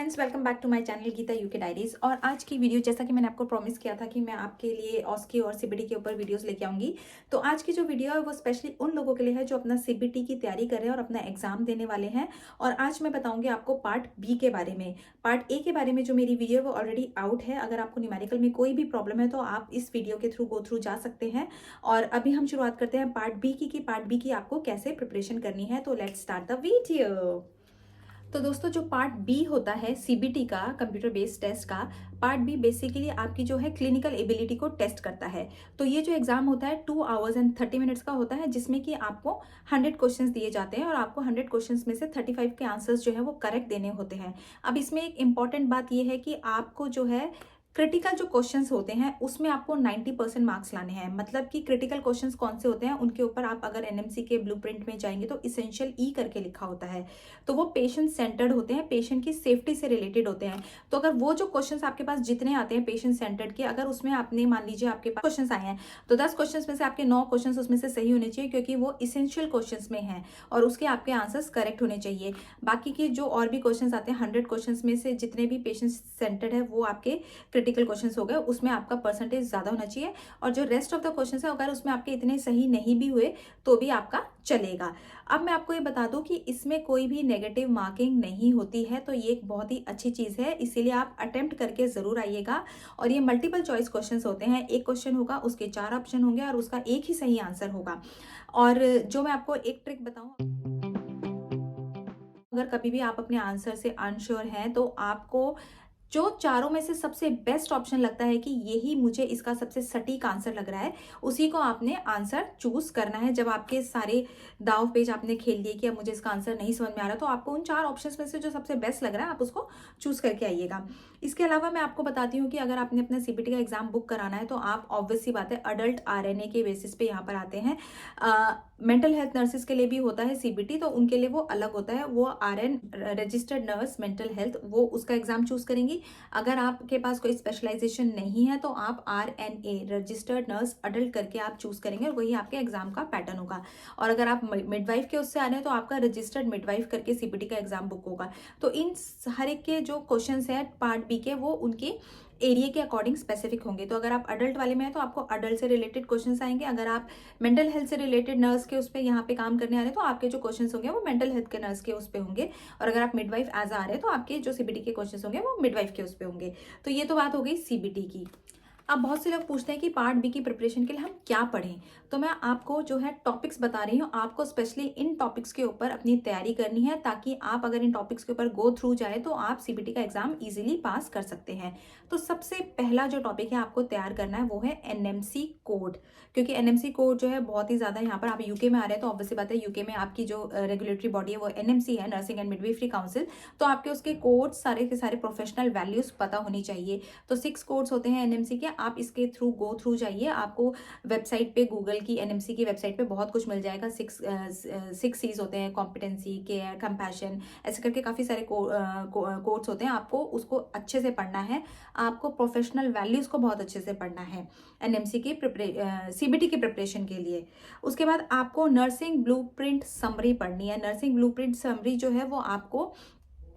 Friends, welcome back to my channel Geeta UK diaries. और आज की वीडियो, जैसा कि मैंने आपको प्रॉमिस किया था कि मैं आपके लिए ऑस्की और सीबीटी के ऊपर वीडियोस लेके आऊंगी। तो आज की जो वीडियो है वो स्पेशली उन लोगों के लिए है जो अपना सीबीटी की तैयारी कर रहे हैं और अपना एग्जाम देने वाले हैं। और आज मैं बताऊंगी आपको पार्ट बी के बारे में। पार्ट ए के बारे में जो मेरी वीडियो है वो ऑलरेडी आउट है। अगर आपको न्यूमेरिकल में कोई भी प्रॉब्लम है तो आप इस वीडियो के थ्रू गो थ्रू जा सकते हैं। और अभी हम शुरुआत करते हैं पार्ट बी की, पार्ट बी की आपको कैसे प्रिपरेशन करनी है। तो लेट्स स्टार्ट द वीडियो। तो दोस्तों, जो पार्ट बी होता है सीबीटी का, कंप्यूटर बेस्ड टेस्ट का, पार्ट बी बेसिकली आपकी जो है क्लिनिकल एबिलिटी को टेस्ट करता है। तो ये जो एग्जाम होता है 2 आवर्स एंड 30 मिनट्स का होता है, जिसमें कि आपको 100 क्वेश्चंस दिए जाते हैं और आपको 100 क्वेश्चंस में से 35 के आंसर्स जो है वो करेक्ट देने होते हैं। अब इसमें एक इंपॉर्टेंट बात ये है कि आपको जो है क्रिटिकल जो क्वेश्चंस होते हैं उसमें आपको 90% मार्क्स लाने हैं। मतलब कि क्रिटिकल क्वेश्चंस कौन से होते हैं, उनके ऊपर आप अगर एनएमसी के ब्लूप्रिंट में जाएंगे तो इसेंशियल ई करके लिखा होता है। तो वो पेशेंट सेंटर्ड होते हैं, पेशेंट की सेफ्टी से रिलेटेड होते हैं। तो अगर वो जो क्वेश्चंस आपके पास जितने आते हैं पेशेंट सेंटर्ड के, अगर उसमें आपने मान लीजिए आपके पास क्वेश्चंस आए हैं तो 10 क्वेश्चंस में से आपके 9 क्वेश्चंस उसमें से सही होने चाहिए, क्योंकि वो इसेंशियल क्वेश्चंस में हैं और उसके आपके आंसर्स करेक्ट होने चाहिए। बाकी के जो और भी क्वेश्चंस आते हैं 100 क्वेश्चंस में से जितने भी पेशेंट सेंटर्ड है वो आपके क्रिटिकल क्वेश्चंस हो गए, उसमें आपका परसेंटेज ज्यादा होना चाहिए। और जो रेस्ट ऑफ द क्वेश्चंस है अगर उसमें आपके इतने सही नहीं भी हुए तो भी आपका चलेगा। अब मैं आपको ये बता दूं कि इसमें कोई भी नेगेटिव मार्किंग नहीं होती है, तो ये एक बहुत ही अच्छी चीज है, इसीलिए आप अटेम्प्ट करके जरूर आइएगा। और ये मल्टीपल चॉइस क्वेश्चंस होते हैं, एक क्वेश्चन होगा उसके 4 ऑप्शन होंगे और उसका एक ही सही आंसर होगा। और जो मैं आपको एक ट्रिक बताऊं, अगर कभी भी आप अपने आंसर से अनश्योर हैं तो आपको जो चारों में से सबसे बेस्ट ऑप्शन लगता है कि यही मुझे इसका सबसे सटीक आंसर लग रहा है, उसी को आपने आंसर चूज करना है। जब आपके सारे दाव पेज आपने खेल लिए कि अब मुझे इसका आंसर नहीं समझ में आ रहा, तो आपको उन 4 ऑप्शंस में से जो सबसे बेस्ट लग रहा है आप उसको चूज करके आइएगा। इसके अलावा मैं आपको बताती हूँ कि अगर आपने अपना सीबीटी का एग्जाम बुक कराना है तो आप ऑब्वियस सी बात है अडल्ट आरएनए के बेसिस पे यहाँ पर आते हैं। मेंटल हेल्थ नर्सेज के लिए भी होता है सीबीटी, तो उनके लिए वो अलग होता है, वो RN registered nurse mental health, वो उसका एग्जाम चूज करेंगी। अगर आपके पास कोई स्पेशलाइजेशन नहीं है तो आप आरएनए रजिस्टर्ड नर्स अडल्ट करके आप चूज करेंगे और वही आपके एग्जाम का पैटर्न होगा। और अगर आप मिडवाइफ के उससे आ रहे हैं तो आपका रजिस्टर्ड मिडवाइफ करके सीबीटी का एग्जाम बुक होगा। तो इन हर एक के जो क्वेश्चन है पार्ट बी के, वो उनके एरिया के अकॉर्डिंग स्पेसिफिक होंगे। तो अगर आप अडल्ट वाले में हैं तो आपको अडल्ट से रिलेटेड क्वेश्चंस आएंगे। अगर आप मेंटल हेल्थ से रिलेटेड नर्स के उस पर यहाँ पे काम करने आ रहे हैं तो आपके जो क्वेश्चंस होंगे वो मेंटल हेल्थ के नर्स के उस पे होंगे। और अगर आप मिडवाइफ एज आ रहे हैं तो आपके जो सीबीटी के क्वेश्चंस होंगे वो मिडवाइफ के उस पे होंगे। तो ये तो बात हो गई सीबीटी की। अब बहुत से लोग पूछते हैं कि पार्ट बी की प्रिपरेशन के लिए हम क्या पढ़ें। तो मैं आपको जो है टॉपिक्स बता रही हूँ, आपको स्पेशली इन टॉपिक्स के ऊपर अपनी तैयारी करनी है, ताकि आप अगर इन टॉपिक्स के ऊपर गो थ्रू जाए तो आप सीबीटी का एग्जाम इजीली पास कर सकते हैं। तो सबसे पहला जो टॉपिक है आपको तैयार करना है वो है एनएमसी कोड, क्योंकि एनएमसी कोड जो है बहुत ही ज्यादा, यहाँ पर आप यूके में आ रहे हैं तो ऑब्वियसली बात है यूके में आपकी जो रेगुलेटरी बॉडी है वो एनएमसी है, नर्सिंग एंड मिडवाइफरी काउंसिल। तो आपके उसके कोड्स सारे के सारे प्रोफेशनल वैल्यूज पता होनी चाहिए। तो 6 कोड्स होते हैं एनएमसी के, आप इसके थ्रू गो थ्रू जाइए। आपको वेबसाइट पे, गूगल की एनएमसी की वेबसाइट पे बहुत कुछ मिल जाएगा। 6 सीज होते हैं, कॉम्पिटेंसी, केयर, कंपैशन, ऐसे करके काफी सारे कोड्स होते हैं। आपको उसको अच्छे से पढ़ना है, आपको प्रोफेशनल वैल्यूज को बहुत अच्छे से पढ़ना है एनएमसी की सीबीटी की प्रिपरेशन के लिए। उसके बाद आपको नर्सिंग ब्लूप्रिंट समरी पढ़नी है। नर्सिंग ब्लूप्रिंट समरी जो है वो आपको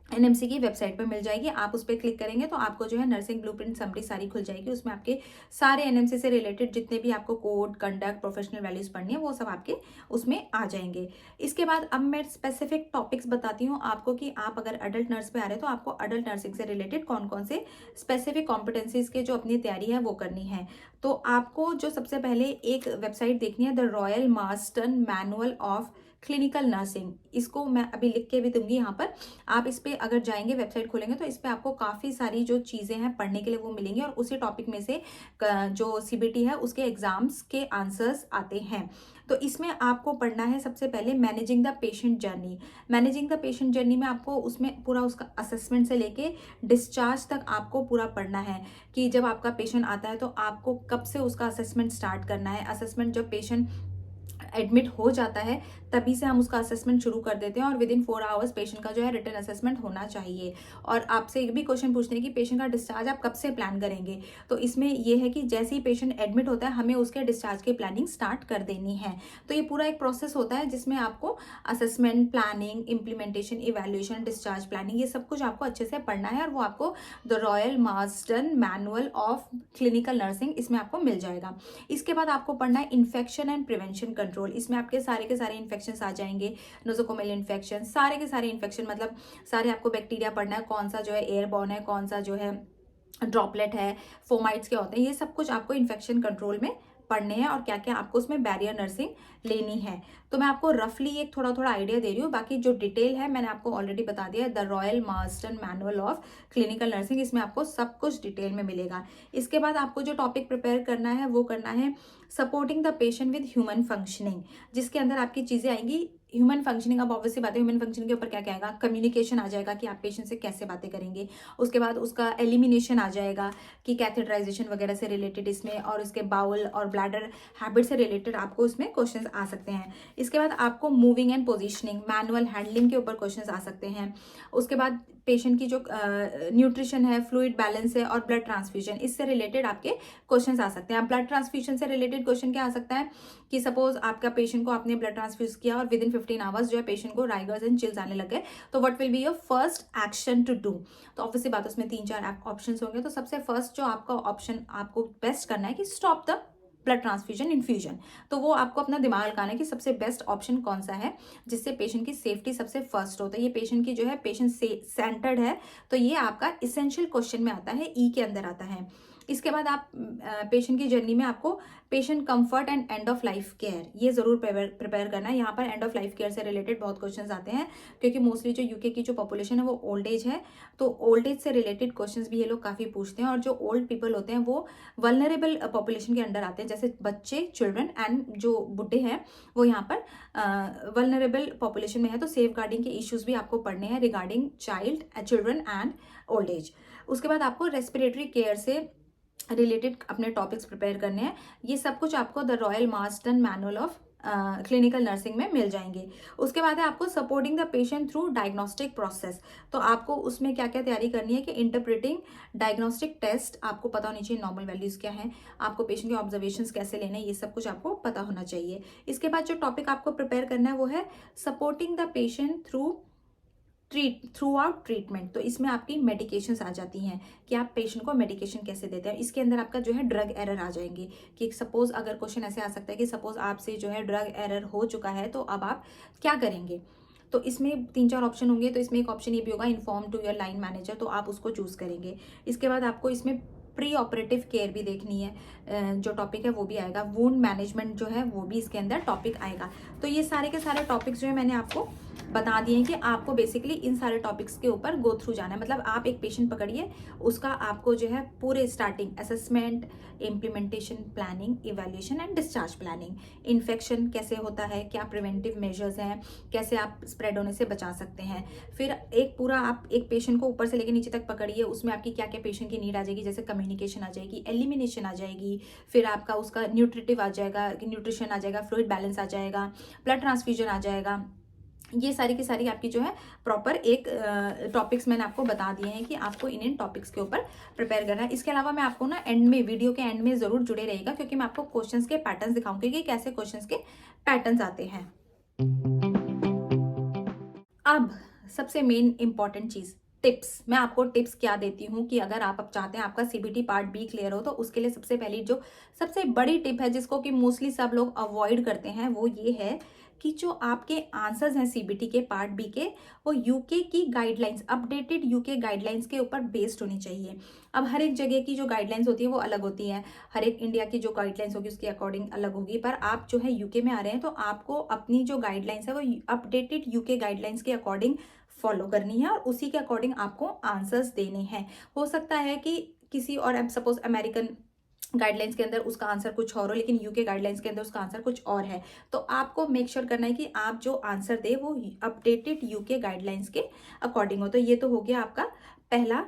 एनएमसी की वेबसाइट पे मिल जाएगी। आप उस पर क्लिक करेंगे तो आपको जो है नर्सिंग ब्लूप्रिंट समरी सारी खुल जाएगी। उसमें आपके सारे एनएमसी से रिलेटेड जितने भी आपको कोड, कंडक्ट, प्रोफेशनल वैल्यूज पढ़नी है वो सब आपके उसमें आ जाएंगे। इसके बाद अब मैं स्पेसिफिक टॉपिक्स बताती हूँ आपको कि आप अगर अडल्ट नर्स पे आ रहे हैं तो आपको अडल्ट नर्सिंग से रिलेटेड कौन कौन से स्पेसिफिक कॉम्पिटेंसीज के जो अपनी तैयारी है वो करनी है। तो आपको जो सबसे पहले एक वेबसाइट देखनी है, the royal Marston manual of clinical nursing. इसको मैं अभी लिख के भी दूंगी यहाँ पर, आप इस पे अगर जाएंगे, वेबसाइट खोलेंगे तो इस पे आपको काफी सारी जो चीजें हैं पढ़ने के लिए वो मिलेंगी। और उसी टॉपिक में से जो सीबीटी है उसके एग्जाम्स के आंसर्स आते हैं। तो इसमें आपको पढ़ना है सबसे पहले managing the patient journey. Managing the patient journey में आपको उसमें पूरा उसका असेसमेंट से लेके डिस्चार्ज तक आपको पूरा पढ़ना है, कि जब आपका पेशेंट आता है तो आपको कब से उसका असेसमेंट स्टार्ट करना है। असेसमेंट जब पेशेंट एडमिट हो जाता है तभी से हम उसका असेसमेंट शुरू कर देते हैं और विद इन 4 आवर्स पेशेंट का जो है रिटन असेसमेंट होना चाहिए। और आपसे एक भी क्वेश्चन पूछते हैं कि पेशेंट का डिस्चार्ज आप कब से प्लान करेंगे, तो इसमें ये है कि जैसे ही पेशेंट एडमिट होता है हमें उसके डिस्चार्ज की प्लानिंग स्टार्ट कर देनी है। तो ये पूरा एक प्रोसेस होता है जिसमें आपको assessment, planning, implementation, evaluation, discharge planning, ये सब कुछ आपको अच्छे से पढ़ना है और वो आपको the royal Marsden manual of clinical nursing इसमें आपको मिल जाएगा। इसके बाद आपको पढ़ना है इन्फेक्शन एंड प्रिवेंशन कंट्रोल। इसमें आपके सारे के सारे इन्फेक्शन आ जाएंगे, नोजोकोमियल इन्फेक्शन, सारे के सारे इन्फेक्शन, मतलब सारे आपको बैक्टीरिया पढ़ना है, कौन सा जो है एयरबॉर्न है, कौन सा जो है ड्रॉपलेट है, फोमाइट्स क्या होते हैं, ये सब कुछ आपको इन्फेक्शन कंट्रोल में पढ़ने हैं और क्या क्या आपको उसमें बैरियर नर्सिंग लेनी है। तो मैं आपको रफली एक थोड़ा थोड़ा आइडिया दे रही हूँ, बाकी जो डिटेल है मैंने आपको ऑलरेडी बता दिया है, the royal Marsden manual of clinical nursing, इसमें आपको सब कुछ डिटेल में मिलेगा। इसके बाद आपको जो टॉपिक प्रिपेयर करना है वो करना है supporting the patient with human functioning, जिसके अंदर आपकी चीजें आएंगी ह्यूमन फंक्शनिंग। अब ऑब्वियसली बात है, ह्यूमन फंक्शनिंग के ऊपर क्या क्या आएगा, कम्युनिकेशन आ जाएगा कि आप पेशेंट से कैसे बातें करेंगे, उसके बाद उसका एलिमिनेशन आ जाएगा कि कैथेटराइजेशन वगैरह से रिलेटेड इसमें, और इसके बाउल और ब्लैडर हैबिट से रिलेटेड आपको इसमें क्वेश्चंस आ सकते हैं। इसके बाद आपको moving and positioning, manual handling के ऊपर क्वेश्चंस आ सकते हैं। उसके बाद पेशेंट की जो न्यूट्रिशन है, फ्लूइड बैलेंस है और ब्लड ट्रांसफ्यूजन, इससे रिलेटेड आपके क्वेश्चंस आ सकते हैं। ब्लड ट्रांसफ्यूजन से रिलेटेड क्वेश्चन क्या आ सकता है कि सपोज आपका पेशेंट को आपने ब्लड ट्रांसफ्यूज किया और विद इन 15 आवर्स जो है पेशेंट को राइगर्स एंड चिल्स आने लगे, तो what will be your first action to do. तो ऑब्वियसली बात उसमें 3-4 ऑप्शंस होंगे, तो सबसे फर्स्ट जो आपका ऑप्शन आपको बेस्ट करना है कि stop the blood transfusion infusion. तो वो आपको अपना दिमाग लगाना है कि सबसे बेस्ट ऑप्शन कौन सा है जिससे पेशेंट की सेफ्टी सबसे फर्स्ट होता है। ये पेशेंट की जो है पेशेंट सेंटर्ड है, तो ये आपका इसेंशियल क्वेश्चन में आता है, ई के अंदर आता है। इसके बाद आप पेशेंट की जर्नी में आपको patient comfort and end of life care, ये जरूर प्रिपेयर करना है। यहाँ पर एंड ऑफ लाइफ केयर से रिलेटेड बहुत क्वेश्चंस आते हैं, क्योंकि मोस्टली जो यूके की जो पॉपुलेशन है वो ओल्ड एज है, तो ओल्ड एज से रिलेटेड क्वेश्चंस भी ये लोग काफ़ी पूछते हैं। और जो ओल्ड पीपल होते हैं वो वल्नरेबल पॉपुलेशन के अंडर आते हैं, जैसे बच्चे, चिल्ड्रन एंड जो बुढ़े हैं वो यहाँ पर वल्नरेबल पॉपुलेशन में है। तो सेफ गार्डिंग के इश्यूज भी आपको पढ़ने हैं regarding child, children and old age. उसके बाद आपको रेस्पिरेटरी केयर से रिलेटेड अपने टॉपिक्स प्रिपेयर करने हैं। ये सब कुछ आपको the royal Marsden manual of clinical nursing में मिल जाएंगे। उसके बाद है आपको supporting the patient through diagnostic process. तो आपको उसमें क्या क्या तैयारी करनी है कि इंटरप्रेटिंग डायग्नोस्टिक टेस्ट आपको पता होनी चाहिए, नॉर्मल वैल्यूज क्या है, आपको पेशेंट के ऑब्जर्वेशंस कैसे लेने हैं, ये सब कुछ आपको पता होना चाहिए। इसके बाद जो टॉपिक आपको प्रिपेयर करना है वो है supporting the patient through out treatment. तो इसमें आपकी मेडिकेशंस आ जाती हैं कि आप पेशेंट को मेडिकेशन कैसे देते हैं। इसके अंदर आपका जो है ड्रग एरर आ जाएंगे कि सपोज अगर क्वेश्चन ऐसे आ सकता है कि सपोज आपसे जो है ड्रग एरर हो चुका है तो अब आप क्या करेंगे। तो इसमें 3-4 ऑप्शन होंगे, तो इसमें एक ऑप्शन ये भी होगा inform to your line manager, तो आप उसको चूज करेंगे। इसके बाद आपको इसमें प्री ऑपरेटिव केयर भी देखनी है, जो टॉपिक है वो भी आएगा। वुंड मैनेजमेंट जो है वो भी इसके अंदर टॉपिक आएगा। तो ये सारे के सारे टॉपिक्स जो है मैंने आपको बता दिए हैं कि आपको बेसिकली इन सारे टॉपिक्स के ऊपर गो थ्रू जाना है। मतलब आप एक पेशेंट पकड़िए, उसका आपको जो है पूरे starting assessment, implementation, planning, evaluation and discharge planning, infection कैसे होता है, क्या प्रिवेंटिव मेजर्स हैं, कैसे आप स्प्रेड होने से बचा सकते हैं। फिर एक पूरा आप एक पेशेंट को ऊपर से लेकर नीचे तक पकड़िए, उसमें आपकी क्या क्या पेशेंट की नीड आ जाएगी, जैसे कम्युनिकेशन आ जाएगी, एलिमिनेशन आ जाएगी, फिर आपका उसका न्यूट्रिटिव आ जाएगा, न्यूट्रिशन आ जाएगा, फ्लूइड बैलेंस आ जाएगा, ब्लड ट्रांसफ्यूजन आ जाएगा। ये सारी की सारी आपकी जो है प्रॉपर एक टॉपिक्स मैंने आपको बता दिए हैं कि आपको इन टॉपिक्स के ऊपर प्रिपेयर करना है। इसके अलावा मैं आपको ना एंड में, वीडियो के एंड में जरूर जुड़े रहेगा, क्योंकि मैं आपको क्वेश्चंस के पैटर्न्स दिखाऊंगी कि कैसे क्वेश्चंस के पैटर्न्स आते हैं। अब सबसे मेन इंपॉर्टेंट चीज, टिप्स। मैं आपको टिप्स क्या देती हूँ कि अगर आप अब चाहते हैं आपका सीबीटी पार्ट बी क्लियर हो, तो उसके लिए सबसे पहली जो सबसे बड़ी टिप है जिसको कि मोस्टली सब लोग अवॉइड करते हैं, वो ये है कि जो आपके आंसर्स हैं सीबीटी के पार्ट बी के, वो यूके की गाइडलाइंस, अपडेटेड यूके गाइडलाइंस के ऊपर बेस्ड होनी चाहिए। अब हर एक जगह की जो गाइडलाइंस होती है वो अलग होती है, हर एक इंडिया की जो गाइडलाइंस होगी उसके अकॉर्डिंग अलग होगी, पर आप जो है यूके में आ रहे हैं तो आपको अपनी जो गाइडलाइंस है वो अपडेटेड यूके गाइडलाइंस के अकॉर्डिंग फॉलो करनी है और उसी के अकॉर्डिंग आपको आंसर्स देने हैं। हो सकता है कि किसी और सपोज अमेरिकन गाइडलाइंस के अंदर उसका आंसर कुछ और हो, लेकिन यूके गाइडलाइंस के अंदर उसका आंसर कुछ और है, तो आपको मेक श्योर करना है कि आप जो आंसर दे वो अपडेटेड यूके गाइडलाइंस के अकॉर्डिंग हो। तो ये तो हो गया आपका पहला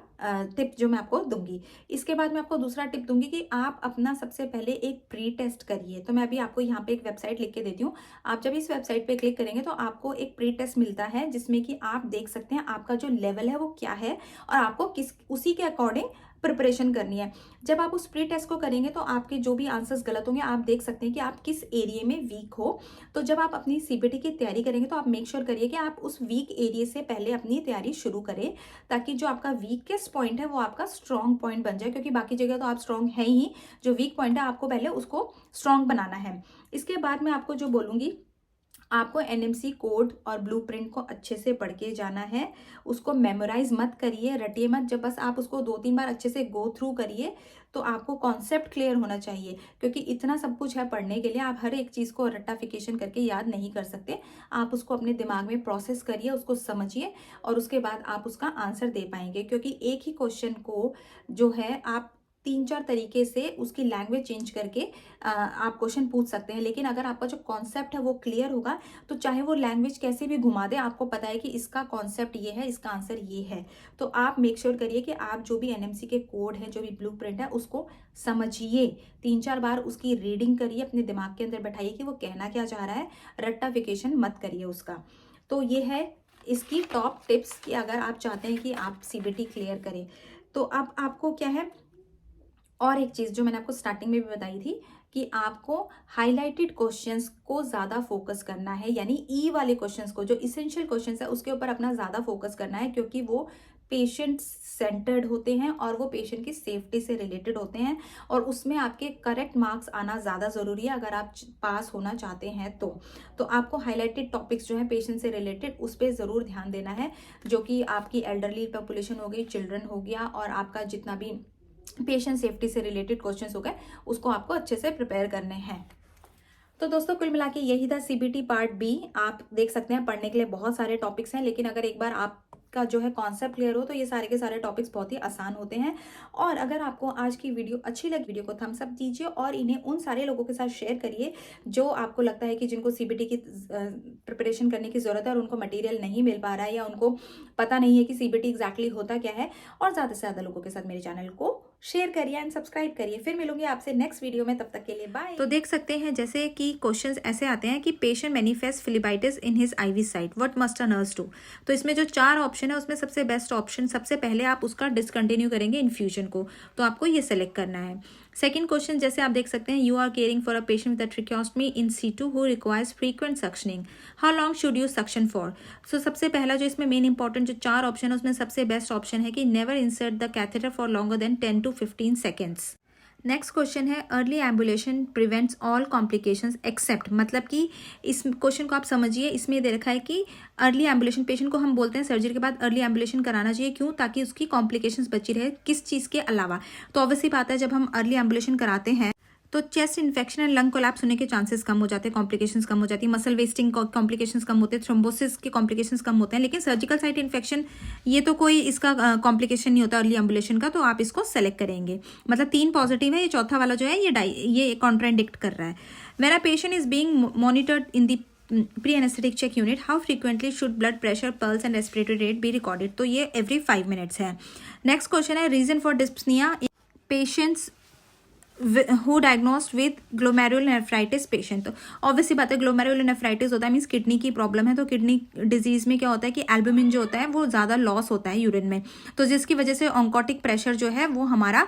टिप जो मैं आपको दूंगी। इसके बाद मैं आपको दूसरा टिप दूंगी कि आप अपना सबसे पहले एक प्री टेस्ट करिए। तो मैं अभी आपको यहाँ पे एक वेबसाइट लिख के देती हूँ। आप जब इस वेबसाइट पे क्लिक करेंगे तो आपको एक प्री टेस्ट मिलता है जिसमें कि आप देख सकते हैं आपका जो लेवल है वो क्या है और आपको किस उसी के अकॉर्डिंग प्रिपरेशन करनी है। जब आप उस प्री टेस्ट को करेंगे तो आपके जो भी आंसर्स गलत होंगे आप देख सकते हैं कि आप किस एरिया में वीक हो। तो जब आप अपनी सीबीटी की तैयारी करेंगे तो आप मेक श्योर करिए कि आप उस वीक एरिया से पहले अपनी तैयारी शुरू करें, ताकि जो आपका वीकेस्ट पॉइंट है वो आपका स्ट्रॉन्ग पॉइंट बन जाए, क्योंकि बाकी जगह तो आप स्ट्रॉन्ग है ही, जो वीक पॉइंट है आपको पहले उसको स्ट्रॉन्ग बनाना है। इसके बाद मैं आपको जो बोलूँगी, आपको एनएमसी कोड और ब्लूप्रिंट को अच्छे से पढ़ के जाना है। उसको मेमोराइज मत करिए, रटिए मत। जब बस आप उसको 2-3 बार अच्छे से गो थ्रू करिए तो आपको कॉन्सेप्ट क्लियर होना चाहिए, क्योंकि इतना सब कुछ है पढ़ने के लिए, आप हर एक चीज़ को रट्टाफिकेशन करके याद नहीं कर सकते। आप उसको अपने दिमाग में प्रोसेस करिए, उसको समझिए और उसके बाद आप उसका आंसर दे पाएंगे। क्योंकि एक ही क्वेश्चन को जो है आप 3-4 तरीके से उसकी लैंग्वेज चेंज करके आप क्वेश्चन पूछ सकते हैं, लेकिन अगर आपका जो कॉन्सेप्ट है वो क्लियर होगा तो चाहे वो लैंग्वेज कैसे भी घुमा दे, आपको पता है कि इसका कॉन्सेप्ट ये है, इसका आंसर ये है। तो आप मेक श्योर करिए कि आप जो भी एनएमसी के कोड है, जो भी ब्लूप्रिंट है, उसको समझिए, 3-4 बार उसकी रीडिंग करिए, अपने दिमाग के अंदर बैठाइए कि वो कहना क्या चाह रहा है, रट्टाफिकेशन मत करिए उसका। तो ये है इसकी टॉप टिप्स कि अगर आप चाहते हैं कि आप सीबीटी क्लियर करें। तो अब आपको क्या है, और एक चीज़ जो मैंने आपको स्टार्टिंग में भी बताई थी कि आपको हाइलाइटेड क्वेश्चंस को ज़्यादा फोकस करना है, यानी ई वाले क्वेश्चंस को, जो इसेंशियल क्वेश्चंस है उसके ऊपर अपना ज़्यादा फोकस करना है, क्योंकि वो पेशेंट सेंटर्ड होते हैं और वो पेशेंट की सेफ्टी से रिलेटेड होते हैं और उसमें आपके करेक्ट मार्क्स आना ज़्यादा ज़रूरी है अगर आप पास होना चाहते हैं। तो आपको हाईलाइटेड टॉपिक्स जो है पेशेंट से रिलेटेड, उस पर ज़रूर ध्यान देना है, जो कि आपकी एल्डरली पॉपुलेशन हो गई, चिल्ड्रन हो गया, और आपका जितना भी पेशेंट सेफ्टी से रिलेटेड क्वेश्चंस हो गए, उसको आपको अच्छे से प्रिपेयर करने हैं। तो दोस्तों कुल मिला के यही था सीबीटी पार्ट बी। आप देख सकते हैं पढ़ने के लिए बहुत सारे टॉपिक्स हैं, लेकिन अगर एक बार आपका जो है कॉन्सेप्ट क्लियर हो तो ये सारे के सारे टॉपिक्स बहुत ही आसान होते हैं। और अगर आपको आज की वीडियो अच्छी लगी, वीडियो को थम्स अप दीजिए और इन्हें उन सारे लोगों के साथ शेयर करिए जो आपको लगता है कि जिनको सीबीटी की प्रिपरेशन करने की ज़रूरत है और उनको मटेरियल नहीं मिल पा रहा है या उनको पता नहीं है कि सीबीटी एग्जैक्टली होता क्या है। और ज़्यादा से ज़्यादा लोगों के साथ मेरे चैनल को शेयर करिए एंड सब्सक्राइब करिए। फिर मिलूंगी आपसे नेक्स्ट वीडियो में, तब तक के लिए बाय। तो देख सकते हैं जैसे कि क्वेश्चंस ऐसे आते हैं कि patient manifest phlebitis in his IV site, what must a nurse do. तो इसमें जो 4 ऑप्शन है उसमें सबसे बेस्ट ऑप्शन, सबसे पहले आप उसका डिसकंटिन्यू करेंगे इन्फ्यूजन को, तो आपको ये सेलेक्ट करना है। सेकंड क्वेश्चन जैसे आप देख सकते हैं, you are caring for a patient with tracheostomy in situ who requires frequent suctioning, how long should you suction for. So सबसे पहला जो इसमें मेन इंपॉर्टेंट जो 4 ऑप्शन है उसमें सबसे बेस्ट ऑप्शन है कि never insert the catheter for longer than 10 to 15 seconds. Next question है, early ambulation prevents all complications except, मतलब कि इस क्वेश्चन को आप समझिए, इसमें दे रखा है कि अर्ली एम्बुलेशन, पेशेंट को हम बोलते हैं सर्जरी के बाद अर्ली एम्बुलेशन कराना चाहिए, क्यों, ताकि उसकी कॉम्प्लिकेशंस बची रहे, किस चीज़ के अलावा। तो ऑब्वियसली बात है जब हम अर्ली एम्बुलेशन कराते हैं तो chest infection and lung collapse होने के चांसेस कम हो जाते हैं, कॉम्प्लिकेशंस कम हो जाती है, मसल वेस्टिंग कॉम्प्लिकेशंस कम होते हैं, थ्रोम्बोसिस के कॉम्प्लिकेशंस कम होते हैं। लेकिन सर्जिकल साइट इन्फेक्शन ये तो कोई इसका कॉम्प्लिकेशन नहीं होता अर्ली एम्बुलेशन का, तो आप इसको सेलेक्ट करेंगे। मतलब 3 पॉजिटिव है, ये चौथा वाला जो है ये कॉन्ट्राडिक्ट कर रहा है। When a patient is being monitored in the pre-anesthetic check unit, how frequently should blood pressure, pulse and respiratory rate be recorded। तो ये every 5 minutes है। नेक्स्ट क्वेश्चन है, reason for dyspnoea in patients who diagnosed with glomerulonephritis patient। तो obviously बात है glomerulonephritis होता है means kidney की प्रॉब्लम है, तो किडनी डिजीज में क्या होता है कि एल्बुमिन जो होता है वो ज़्यादा लॉस होता है यूरिन में, तो जिसकी वजह से ऑन्कोटिक प्रेशर जो है वो हमारा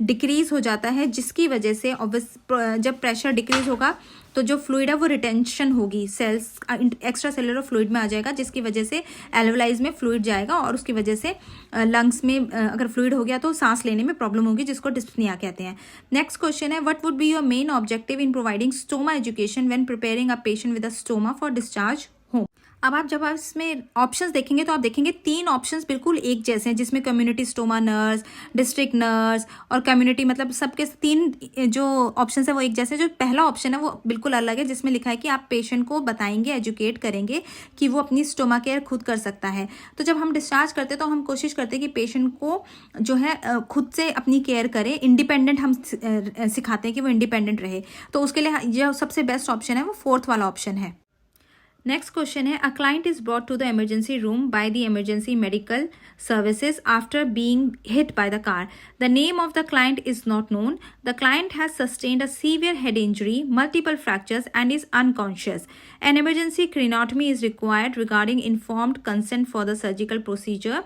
डिक्रीज हो जाता है, जिसकी वजह से जब प्रेशर डिक्रीज होगा तो जो फ्लूइड है वो रिटेंशन होगी, सेल्स एक्स्ट्रा सेलुलर फ्लूइड में आ जाएगा, जिसकी वजह से एल्वलाइज में फ्लूइड जाएगा और उसकी वजह से लंग्स में अगर फ्लूइड हो गया तो सांस लेने में प्रॉब्लम होगी, जिसको डिस्पनिया कहते हैं। Next question is, what would be your main objective in providing stoma education when preparing a patient with a stoma for discharge home. अब जब आप इसमें ऑप्शंस देखेंगे तो आप देखेंगे 3 ऑप्शंस बिल्कुल एक जैसे हैं, जिसमें community stoma nurse, district nurse और कम्युनिटी, मतलब सबके 3 जो ऑप्शंस है वो एक जैसे हैं। जो पहला ऑप्शन है वो बिल्कुल अलग है, जिसमें लिखा है कि आप पेशेंट को बताएंगे, एजुकेट करेंगे कि वो अपनी स्टोमा केयर खुद कर सकता है। तो जब हम डिस्चार्ज करते हैं तो हम कोशिश करते हैं कि पेशेंट को जो है खुद से अपनी केयर करे, इंडिपेंडेंट हम सिखाते हैं कि वो इंडिपेंडेंट रहे। तो उसके लिए जो सबसे बेस्ट ऑप्शन है वो 4th वाला ऑप्शन है। Next question है, a client is brought to the emergency room by the emergency medical services after being hit by the car. The name of the client is not known. The client has sustained a severe head injury, multiple fractures and is unconscious. An emergency craniotomy is required regarding informed consent for the surgical procedure.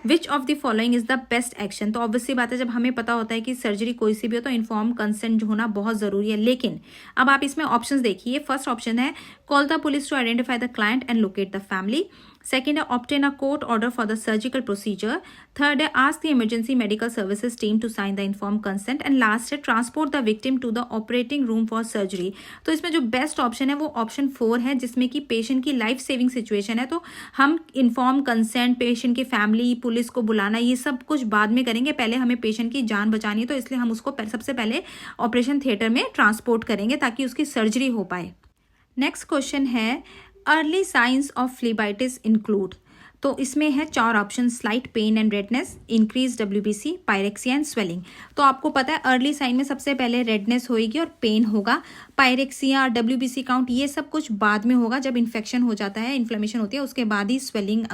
Which of the following is the best action. तो obviously बात है, जब हमें पता होता है कि surgery कोई सी भी हो तो इन्फॉर्म कंसेंट जो होना बहुत जरूरी है। लेकिन अब आप इसमें ऑप्शंस देखिए। फर्स्ट ऑप्शन है call the police to identify the client and locate the family. Second है obtain a court order for the surgical procedure. Third है ask the emergency medical services team to sign the inform consent. And last है transport the victim to the operating room for surgery. तो इसमें जो best option है वो option 4 है, जिसमें कि पेशेंट की लाइफ सेविंग सिचुएशन है। तो हम इन्फॉर्म कंसेंट, पेशेंट की फैमिली, पुलिस को बुलाना, ये सब कुछ बाद में करेंगे। पहले हमें पेशेंट की जान बचानी है, तो इसलिए हम उसको सबसे पहले ऑपरेशन थिएटर में ट्रांसपोर्ट करेंगे ताकि उसकी सर्जरी हो पाए। नेक्स्ट क्वेश्चन है early signs of phlebitis include. तो इसमें है 4 option, slight pain and redness, increase WBC, pyrexia and swelling. तो आपको पता है अर्ली साइन में सबसे पहले रेडनेस होगी और पेन होगा। पायरेक्सिया, WBC काउंट, ये सब कुछ बाद में होगा। जब इन्फेक्शन हो जाता है, इन्फ्लेमेशन होती है, उसके बाद ही स्वेलिंग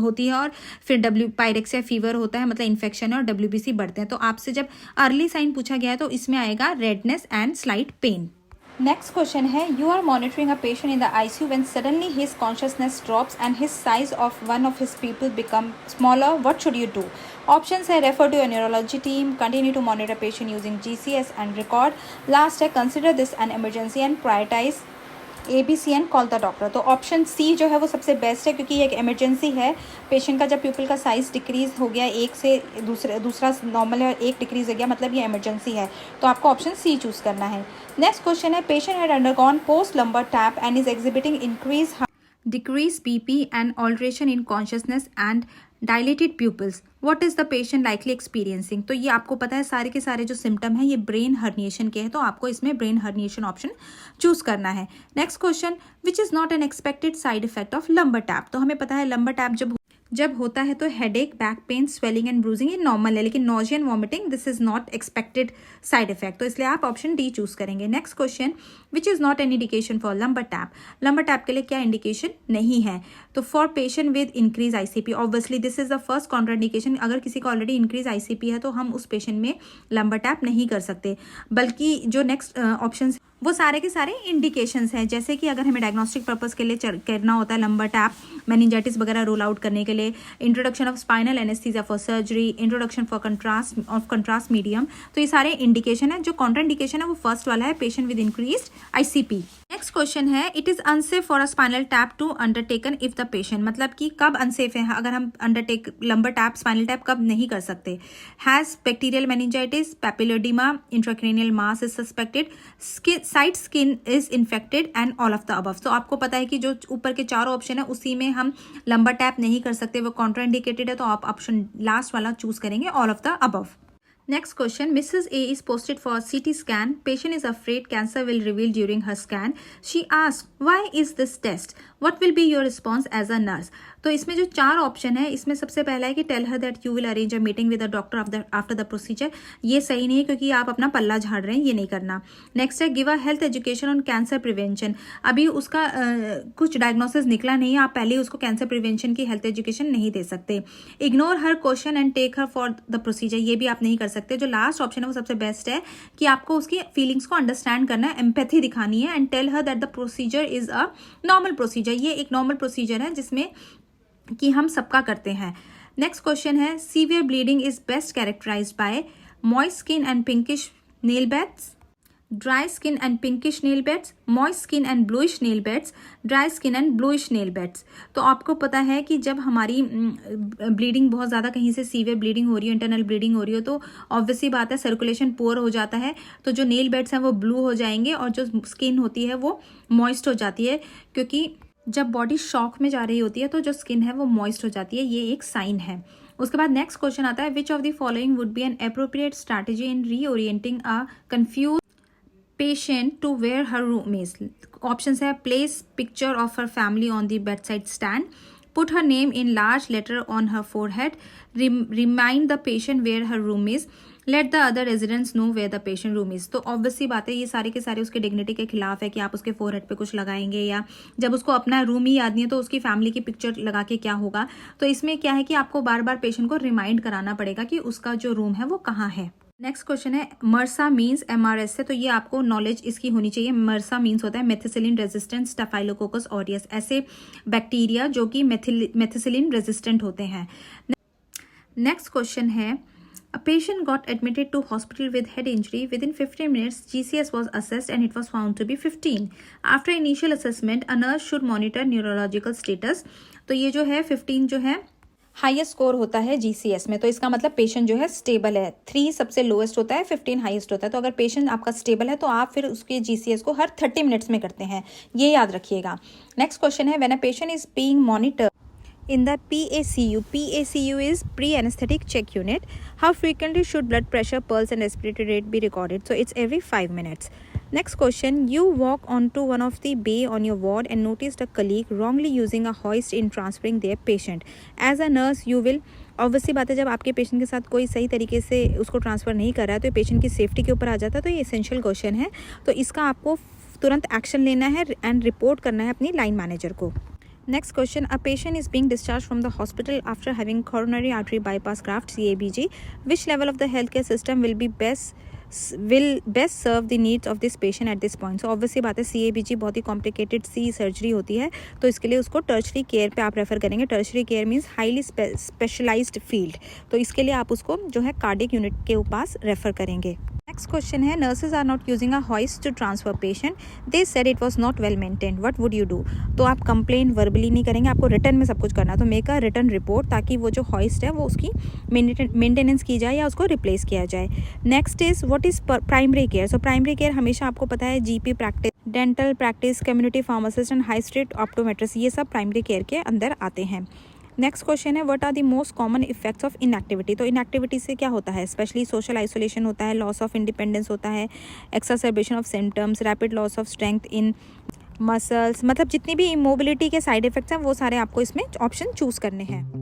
होती है और फिर पायरेक्सिया फीवर होता है, मतलब इन्फेक्शन है, और WBC बढ़ते हैं। तो आपसे जब अर्ली साइन पूछा गया है तो इसमें आएगा redness and slight pain. Next question है, you are monitoring a patient in the ICU when suddenly his consciousness drops and his size of one of his pupils become smaller, what should you do? Options है refer to a neurology team, continue to monitor patient using GCS and record, last है consider this an emergency and prioritise ABC and call the doctor. तो option C जो है वो सबसे best है, क्योंकि ये एक इमरजेंसी है। पेशेंट का जब प्यूपिल का साइज डिक्रीज हो गया, एक से दूसरा नॉर्मल है और एक डिक्रीज हो गया, मतलब ये इमरजेंसी है। तो आपको ऑप्शन C चूज़ करना है। नेक्स्ट क्वेश्चन है, patient had undergone post lumbar tap and is exhibiting increase decrease BP and alteration in consciousness and dilated pupils. What is the patient likely experiencing? तो ये आपको पता है सारे के सारे जो सिम्टम है ये ब्रेन हर्निएशन के हैं, तो आपको इसमें ब्रेन हर्निएशन ऑप्शन चूज करना है। Next question, which is not an expected side effect of lumbar tap. तो हमें पता है लंबर टैप जब होता है तो headache, back pain, swelling and bruising ये नॉर्मल है, लेकिन nausea and vomiting this is not expected side effect, तो इसलिए आप ऑप्शन D चूज करेंगे। Next question, which is not an indication for lumbar tap. Lumbar tap के लिए क्या इंडिकेशन नहीं है? तो for patient with increase ICP, obviously this is the first contraindication. अगर किसी को ऑलरेडी इंक्रीज ICP है तो हम उस पेशेंट में लंबर टैप नहीं कर सकते। बल्कि जो नेक्स्ट ऑप्शन वो सारे के सारे इंडिकेशंस हैं, जैसे कि अगर हमें डायग्नोस्टिक पर्पस के लिए करना होता है लंबर टैप, मेनिंजाइटिस वगैरह रोल आउट करने के लिए, introduction of spinal anaesthesia for surgery, introduction for contrast medium, तो ये सारे इंडिकेशन है। जो कॉन्ट्राइंडिकेशन है वो फर्स्ट वाला है, patient with increased ICP। Next question है, it is unsafe for a spinal tap to undertaken if the patient, मतलब कि कब अनसेफ है अगर हम लंबर टैप, स्पाइनल टैप कब नहीं कर सकते? Has bacterial meningitis, papilloedema, intracranial mass is suspected, site skin is infected and all of the above. तो आपको पता है कि जो ऊपर के 4 ऑप्शन है उसी में हम लंबर टैप नहीं कर सकते, वो कॉन्ट्राइंडिकेटेड है, तो आप ऑप्शन लास्ट वाला चूज करेंगे, all of the above. Next question, Mrs. A is posted for CT scan. Patient is afraid cancer will reveal during her scan. She asks, why is this test? What will be your response as a nurse? तो इसमें जो 4 option है, इसमें सबसे पहला है कि tell her that you will arrange a meeting with the doctor after the procedure. ये सही नहीं है, क्योंकि आप अपना पल्ला झाड़ रहे हैं, ये नहीं करना। नेक्स्ट है give a health education on cancer prevention. अभी उसका कुछ डायग्नोसिस निकला नहीं है, आप पहले उसको कैंसर प्रिवेंशन की हेल्थ एजुकेशन नहीं दे सकते। Ignore her question and take her for the procedure, ये भी आप नहीं कर सकते। जो लास्ट ऑप्शन है वो सबसे बेस्ट है कि आपको उसकी फीलिंग्स को अंडरस्टैंड करना है, एम्पैथी दिखानी है, and tell her that the procedure is a normal procedure. ये एक नॉर्मल प्रोसीजर है जिसमें कि हम सबका करते हैं। नेक्स्ट क्वेश्चन है, severe bleeding is best characterised by moist skin and pinkish nail beds, dry skin and pinkish nail beds, moist skin and bluish nail beds, dry skin and bluish nail beds. तो आपको पता है कि जब हमारी bleeding बहुत ज़्यादा कहीं से सीवियर ब्लीडिंग हो रही हो, इंटरनल ब्लीडिंग हो रही हो, तो ऑब्वियसली बात है सर्कुलेशन पुअर हो जाता है, तो जो नेल बेड्स हैं वो ब्लू हो जाएंगे और जो स्किन होती है वो मॉइस्ट हो जाती है, क्योंकि जब बॉडी शॉक में जा रही होती है तो जो स्किन है वो मॉइस्ट हो जाती है, ये एक साइन है। उसके बाद नेक्स्ट क्वेश्चन आता है, which of the following would be an appropriate strategy in reorienting a confuse patient to where her room is. Options है, place picture of her family on the bedside stand, put her name in large letter on her forehead, remind the patient where her room is, let the other residents know where the patient room is. तो obviously बात है, ये सारे के सारे उसके dignity के खिलाफ है कि आप उसके फोरहेड पे कुछ लगाएंगे, या जब उसको अपना रूम ही याद नहीं है तो उसकी फैमिली की पिक्चर लगा के क्या होगा। तो इसमें क्या है कि आपको बार बार पेशेंट को रिमाइंड कराना पड़ेगा कि उसका जो रूम है वो कहाँ है। नेक्स्ट क्वेश्चन है मर्सा मीन्स MRS से, तो ये आपको नॉलेज इसकी होनी चाहिए। मर्सा मीन्स होता है मेथिसिलिन रेजिस्टेंट स्टेफाइलोकोकस ऑरियस, ऐसे बैक्टीरिया जो कि मेथिसिलिन रेजिस्टेंट होते हैं। नेक्स्ट क्वेश्चन है a patient got admitted to hospital with head injury. Within 15 minutes, GCS was assessed and it was found to be 15. After initial assessment, a nurse should monitor neurological status. तो ये जो है 15 जो है highest score होता है GCS में, तो इसका मतलब पेशेंट जो है स्टेबल है। 3 सबसे लोएस्ट होता है, 15 हाईएस्ट होता है। तो अगर पेशेंट आपका स्टेबल है तो आप फिर उसके GCS को हर 30 मिनट्स में करते हैं, ये याद रखिएगा। नेक्स्ट क्वेश्चन है when a patient is being monitored in the PACU is pre-anesthetic check unit. How frequently should blood pressure, pulse and respiratory rate be recorded? So it's every 5 minutes. Next question, you walk onto one of the bay on your ward and noticed a colleague wrongly using a hoist in transferring their patient. As a nurse you will, obviously बात है जब आपके patient के साथ कोई सही तरीके से उसको ट्रांसफ़र नहीं कर रहा है तो पेशेंट की सेफ्टी के ऊपर आ जाता है। तो ये एसेंशियल क्वेश्चन है, तो इसका आपको तुरंत एक्शन लेना है एंड रिपोर्ट करना है अपनी लाइन मैनेजर को। Next question, a patient is being discharged from the hospital after having coronary artery bypass graft CABG. Which level of the healthcare system will best serve the needs of this patient at this point? So obviously बात है CABG बहुत ही complicated सी surgery होती है, तो इसके लिए उसको tertiary care पे आप रेफर करेंगे। Tertiary care means highly specialised field, तो इसके लिए आप उसको जो है कार्डियक यूनिट के पास रेफर करेंगे। Next question is nurses are not using a hoist to transfer patient, they said it was not well maintained, what would you do? तो आप कंप्लेन वर्बली नहीं करेंगे, आपको रिटर्न में सब कुछ करना है। तो मेक अ रिटर्न रिपोर्ट ताकि वो जो हॉइस्ट है वो उसकी मेंटेनेंस की जाए या उसको रिप्लेस किया जाए। Next is what is primary care. So primary care हमेशा आपको पता है GP practice, dental practice, community pharmacist and high street optometrist, ये सब प्राइमरी केयर के अंदर आते हैं। Next question is what are the most common effects of inactivity. तो इनएक्टिविटी से क्या होता है, स्पेशली सोशल आइसोलेशन होता है, लॉस ऑफ इंडिपेंडेंस होता है, exacerbation of symptoms, rapid loss of strength in muscles, मतलब जितनी भी इमोबिलिटी के साइड इफेक्ट्स हैं वो सारे आपको इसमें ऑप्शन चूज करने हैं।